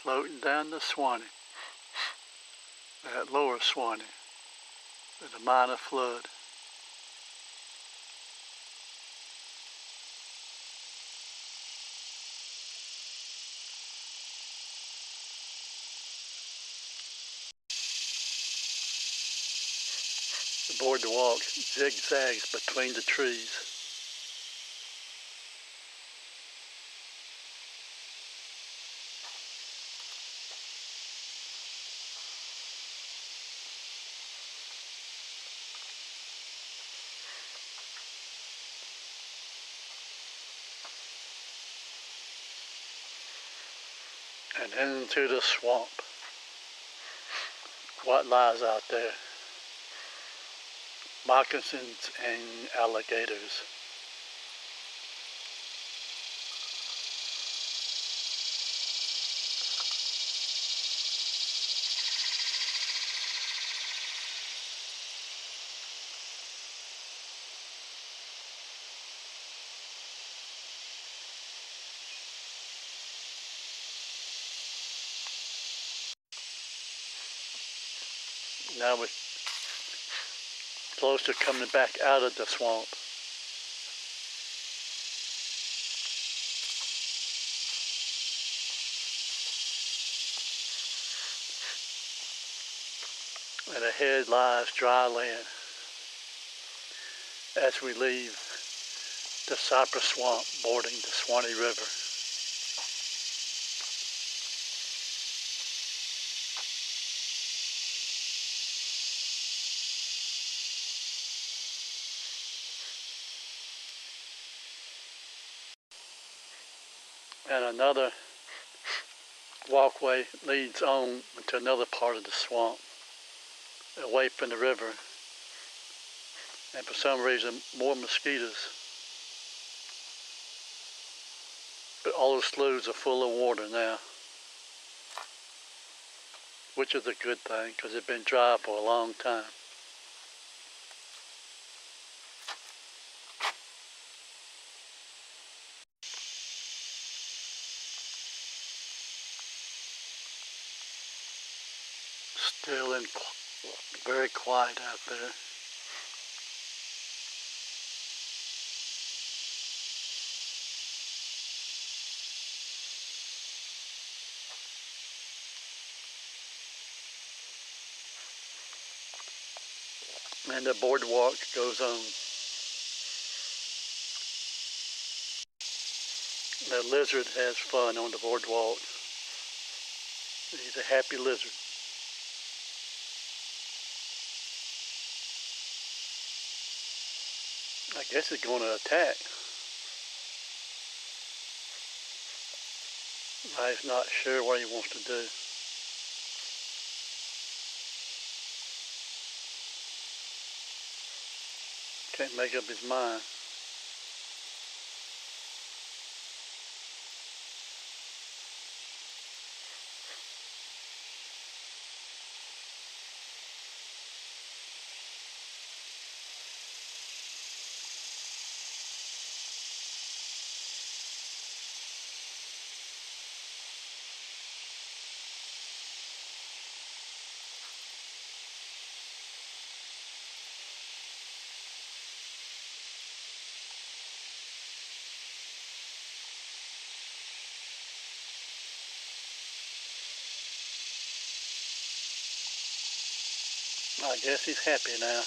floating down the Suwannee, that lower Suwannee, with a minor flood. The boardwalk zigzags between the trees. And into the swamp. What lies out there? Moccasins and alligators. Now we're close to coming back out of the swamp. And ahead lies dry land as we leave the cypress swamp bordering the Suwannee River. And another walkway leads on to another part of the swamp, away from the river. And for some reason, more mosquitoes. But all the sloughs are full of water now, which is a good thing because it's been dry for a long time. Still and very quiet out there. And the boardwalk goes on. The lizard has fun on the boardwalk. He's a happy lizard. I guess he's going to attack. I'm not sure what he wants to do. Can't make up his mind. I guess he's happy now.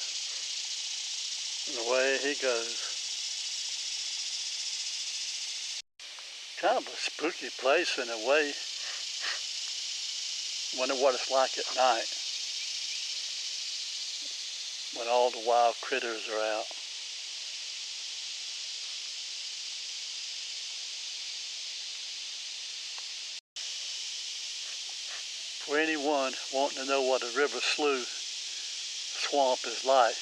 And away he goes. Kind of a spooky place in a way. Wonder what it's like at night when all the wild critters are out. For anyone wanting to know what a river slough swamp is like,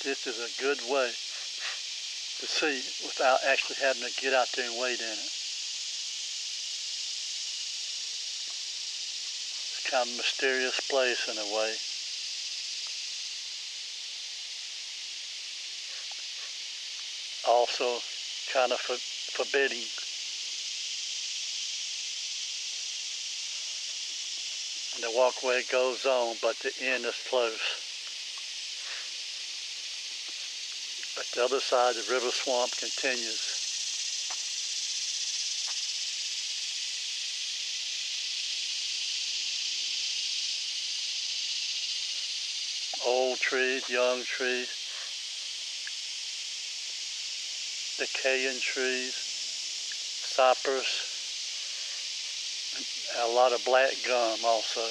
this is a good way to see without actually having to get out there and wade in it. It's kind of a mysterious place in a way. Also kind of forbidding. And the walkway goes on, but the end is close. But the other side, the river swamp continues. Old trees, young trees, decaying trees, cypress, and a lot of black gum also.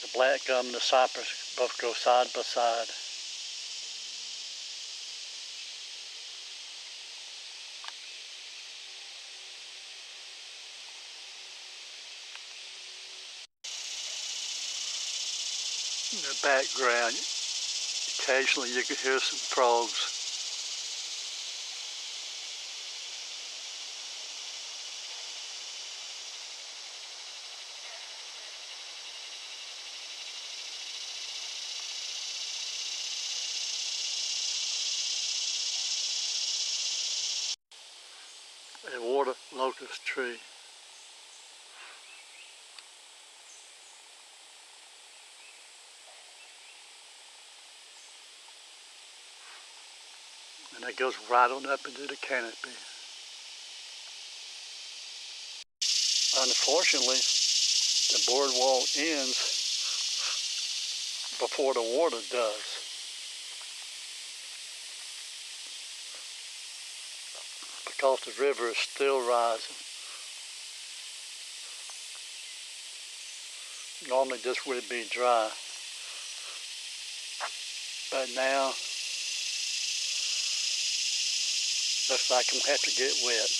The black gum and the cypress both go side by side. In the background, occasionally you can hear some frogs. A water locust tree. And that goes right on up into the canopy. Unfortunately, the boardwalk ends before the water does. Because the river is still rising. Normally this would be dry. But now, looks like I'm gonna have to get wet.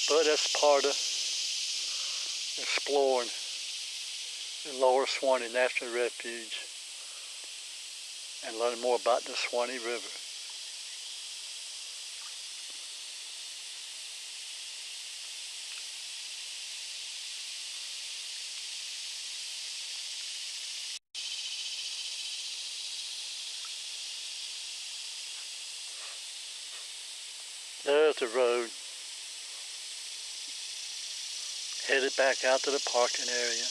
But that's part of exploring the Lower Suwannee National Refuge and learning more about the Suwannee River. There's the road, headed back out to the parking area.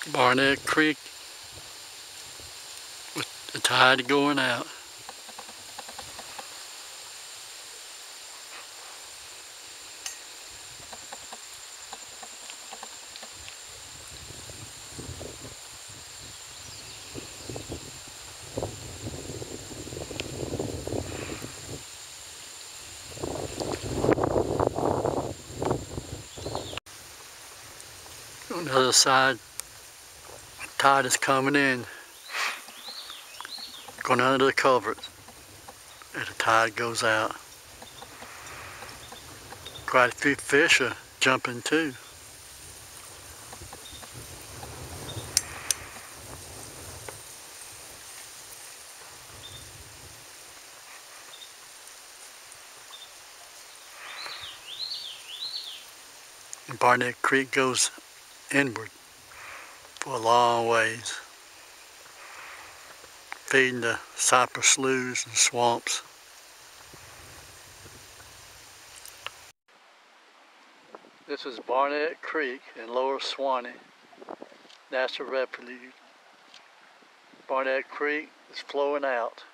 Barnett Creek with the tide going out. On the other side, the tide is coming in, going under the culvert, and the tide goes out. Quite a few fish are jumping too. And Barnett Creek goes inward for a long ways, feeding the cypress sloughs and swamps. This is Barnett Creek in Lower Suwannee Natural Refuge. Barnett Creek is flowing out.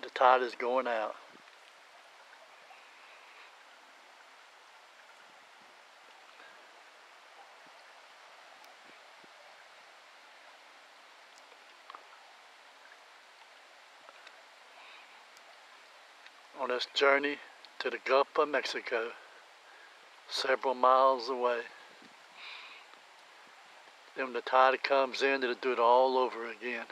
The tide is going out. On this journey to the Gulf of Mexico, several miles away. Then when the tide comes in, it'll do it all over again.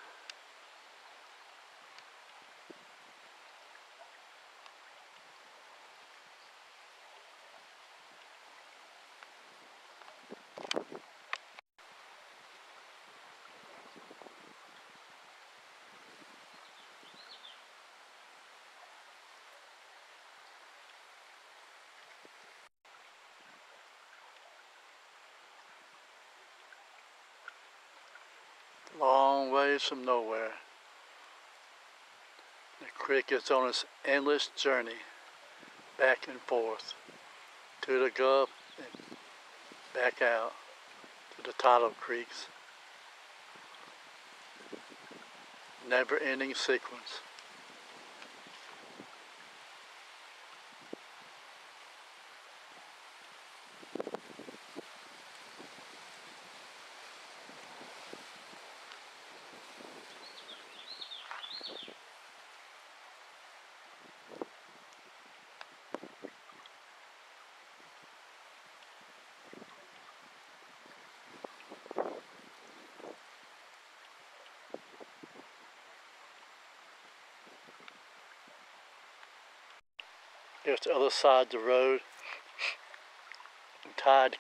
Long ways from nowhere. The creek is on its endless journey back and forth to the Gulf and back out to the tidal creeks. Never-ending sequence. Here's the other side of the road. The tide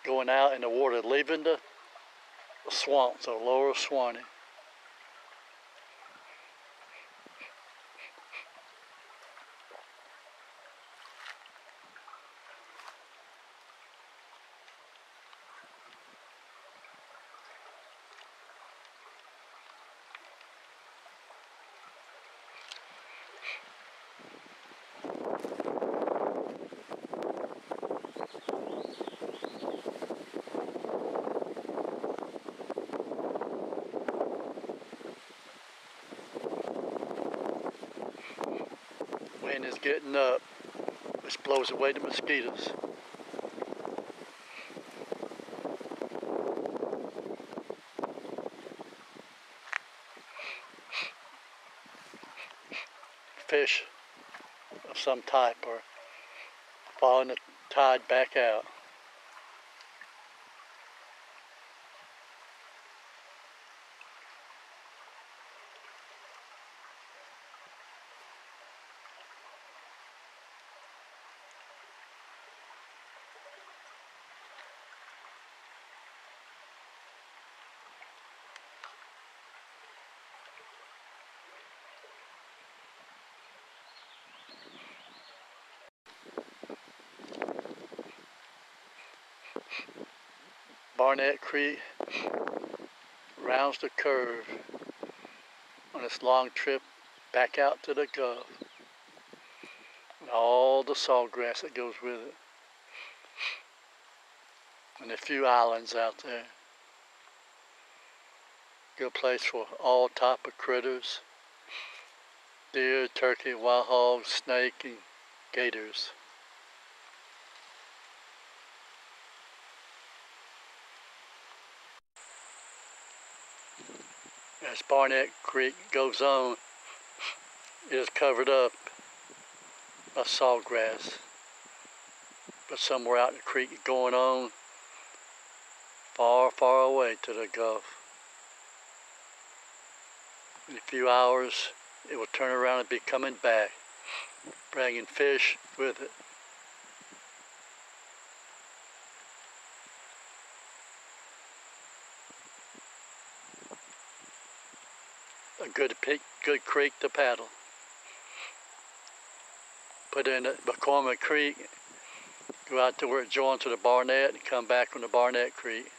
going out and the water leaving the swamp, so Lower Suwannee. Wind is getting up, which blows away the mosquitoes. Fish of some type are following the tide back out. Barnett Creek rounds the curve on its long trip back out to the Gulf, and all the sawgrass that goes with it. and a few islands out there. Good place for all type of critters. Deer, turkey, wild hogs, snake, and gators. As Barnett Creek goes on, it is covered up by sawgrass. But somewhere out in the creek going on, far, far away to the Gulf. In a few hours, it will turn around and be coming back, bringing fish with it. A good creek to paddle. Put in at McCormick Creek, go out to where it joins to the Barnett, and come back from the Barnett Creek.